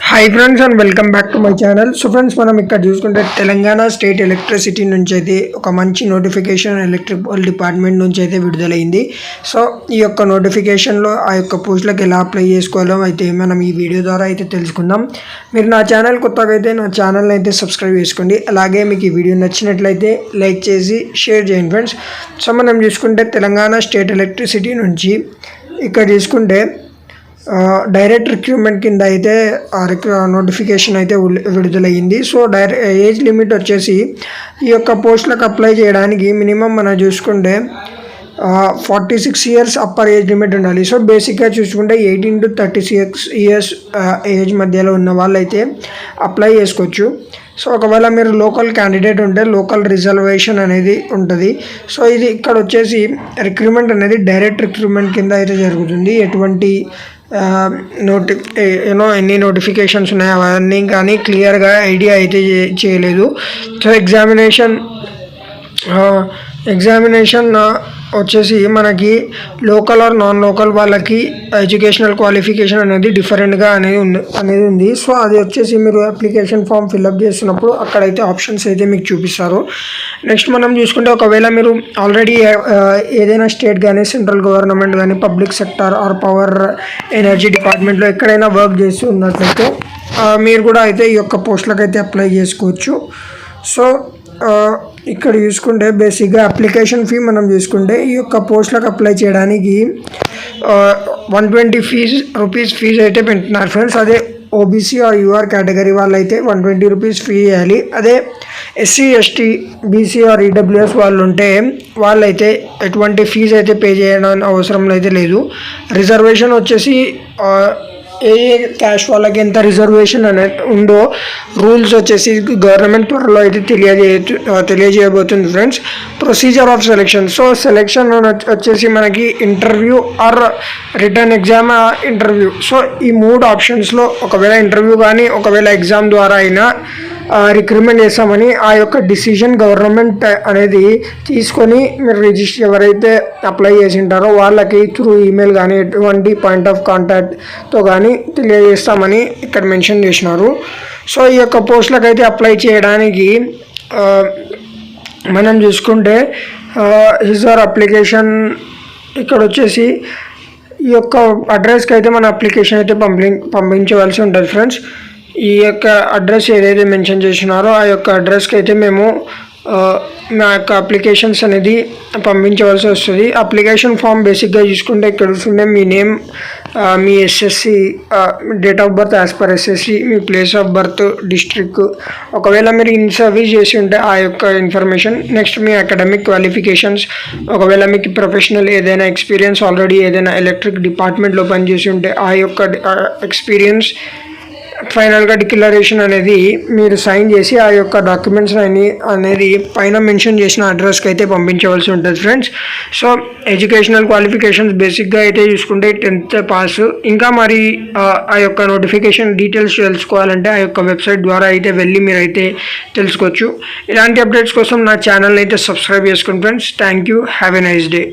Hi friends and welcome back to my channel. So friends, మనం ఇక్కడ చూసుకుంటే Telangana state electricity నుంచి అయితే ఒక మంచి నోటిఫికేషన్ ఎలక్ట్రికల్ డిపార్ట్మెంట్ నుంచి అయితే విడుదలైంది. సో ఈ యొక్క నోటిఫికేషన్లో ఆ యొక్క పోస్టులకు ఎలా అప్లై చేసుకోవాలో అయితే మనం ఈ వీడియో ద్వారా అయితే తెలుసుకుందాం. మీరు నా ఛానల్ కొత్తగా అయితే నా ఛానల్ని అయితే సబ్స్క్రైబ్ చేసుకోండి. అలాగే మీకు ఈ వీడియో నచ్చినట్లయితే లైక్ చేసి షేర్ చేయండి ఫ్రెండ్స్. సో మనం చూసుకుంటే తెలంగాణ స్టేట్ ఎలక్ట్రిసిటీ నుంచి ఇక్కడ చూసుకుంటే డైరెక్ట్ రిక్రూట్మెంట్ కింద అయితే నోటిఫికేషన్ అయితే విడుదలయ్యింది. సో ఏజ్ లిమిట్ వచ్చేసి ఈ యొక్క పోస్టులకు అప్లై చేయడానికి మినిమం మనం చూసుకుంటే 46 ఇయర్స్ అప్పర్ ఏజ్ లిమిట్ ఉండాలి. సో బేసిక్గా చూసుకుంటే 18 to 36 ఇయర్స్ ఏజ్ మధ్యలో ఉన్న వాళ్ళు అయితే అప్లై చేసుకోవచ్చు. సో ఒకవేళ మీరు లోకల్ క్యాండిడేట్ ఉంటే లోకల్ రిజర్వేషన్ అనేది ఉంటుంది. సో ఇది ఇక్కడ వచ్చేసి రిక్రూట్మెంట్ అనేది డైరెక్ట్ రిక్రూట్మెంట్ కింద అయితే జరుగుతుంది. ఎటువంటి ఎన్ని నోటిఫికేషన్స్ ఉన్నాయి అవన్నీ కానీ క్లియర్గా ఐడియా అయితే చేయలేదు. సో ఎగ్జామినేషన్ వచ్చేసి మనకి లోకల్ ఆర్ నాన్ లోకల్ వాళ్ళకి ఎడ్యుకేషనల్ క్వాలిఫికేషన్ అనేది డిఫరెంట్గా అనేది ఉంది. సో అది వచ్చేసి మీరు అప్లికేషన్ ఫామ్ ఫిల్అప్ చేస్తున్నప్పుడు అక్కడైతే ఆప్షన్స్ అయితే మీకు చూపిస్తారు. నెక్స్ట్ మనం చూసుకుంటే ఒకవేళ మీరు ఆల్రెడీ ఏదైనా స్టేట్ కానీ సెంట్రల్ గవర్నమెంట్ కానీ public sector are power energy డిపార్ట్మెంట్లో ఎక్కడైనా వర్క్ చేస్తూ ఉన్నట్లయితే మీరు కూడా అయితే ఈ యొక్క పోస్టులకు అయితే అప్లై చేసుకోవచ్చు. సో ఇక్కడ చూసుకుంటే బేసిక్గా అప్లికేషన్ ఫీ మనం చూసుకుంటే ఈ యొక్క పోస్టులకు అప్లై చేయడానికి 120 రూపీస్ ఫీజు అయితే పెడుతున్నారు ఫ్రెండ్స్. అదే ఓబీసీ ఆర్ యూఆర్ కేటగిరీ వాళ్ళు అయితే 120 రూపీస్ ఫీ వేయాలి. అదే SC ST BC or EWS వాళ్ళు ఉంటే వాళ్ళైతే ఎటువంటి ఫీజు అయితే పే చేయడానికి అవసరం అయితే లేదు. రిజర్వేషన్ వచ్చేసి ఏ క్యాష్ వాళ్ళకి ఎంత రిజర్వేషన్ అనేది ఉందో రూల్స్ వచ్చేసి గవర్నమెంట్ త్వరలో అయితే తెలియజేయబోతుంది friends. Procedure of selection. So selection వచ్చేసి మనకి interview or written exam interview. So ఈ 3 ఆప్షన్స్లో ఒకవేళ ఇంటర్వ్యూ కానీ ఒకవేళ ఎగ్జామ్ ద్వారా అయినా రిక్రూట్మెంట్ చేస్తామని ఆ యొక్క డిసిషన్ గవర్నమెంట్ అనేది తీసుకొని మీరు ఎవరైతే అప్లై చేసి ఉంటారో వాళ్ళకి త్రూ ఈమెయిల్ కానీ ఎటువంటి పాయింట్ ఆఫ్ కాంటాక్ట్తో కానీ తెలియజేస్తామని ఇక్కడ మెన్షన్ చేసినారు. సో ఈ యొక్క పోస్టులకు అయితే అప్లై చేయడానికి మనం చూసుకుంటే హిజర్ అప్లికేషన్ ఇక్కడ వచ్చేసి ఈ యొక్క అడ్రస్కి అయితే మన అప్లికేషన్ అయితే పంపించవలసి ఉంటుంది ఫ్రెండ్స్. ఈ యొక్క అడ్రస్ ఏదైతే మెన్షన్ చేసినారో ఆ యొక్క అడ్రస్కి అయితే మేము మా యొక్క అప్లికేషన్స్ అనేది పంపించవలసి వస్తుంది. అప్లికేషన్ ఫామ్ బేసిక్గా చూసుకుంటే ఇక్కడ చూసుకుంటే మీ నేమ్, మీ SSC, date of birth as per SSC, మీ ప్లేస్ ఆఫ్ బర్త్, డిస్ట్రిక్ట్, ఒకవేళ మీరు ఇన్ సర్వీస్ చేసి ఉంటే ఆ యొక్క ఇన్ఫర్మేషన్. నెక్స్ట్ మీ అకాడమిక్ క్వాలిఫికేషన్స్, ఒకవేళ మీకు ప్రొఫెషనల్ ఏదైనా ఎక్స్పీరియన్స్ ఆల్రెడీ ఏదైనా ఎలక్ట్రిక్ డిపార్ట్మెంట్లో పనిచేసి ఉంటే ఆ యొక్క ఎక్స్పీరియన్స్. ఫైనల్గా డిక్లరేషన్ అనేది మీరు సైన్ చేసి ఆ యొక్క డాక్యుమెంట్స్ అనేది పైన మెన్షన్ చేసిన అడ్రస్కి అయితే పంపించవలసి ఉంటుంది ఫ్రెండ్స్. సో ఎడ్యుకేషనల్ క్వాలిఫికేషన్స్ బేసిక్గా అయితే చూసుకుంటే 10th పాస్. ఇంకా మరి ఆ యొక్క నోటిఫికేషన్ డీటెయిల్స్ తెలుసుకోవాలంటే ఆ యొక్క వెబ్సైట్ ద్వారా అయితే వెళ్ళి మీరైతే తెలుసుకోవచ్చు. ఇలాంటి అప్డేట్స్ కోసం నా ఛానల్ని అయితే సబ్స్క్రైబ్ చేసుకోండి friends. Thank you. Have a nice day.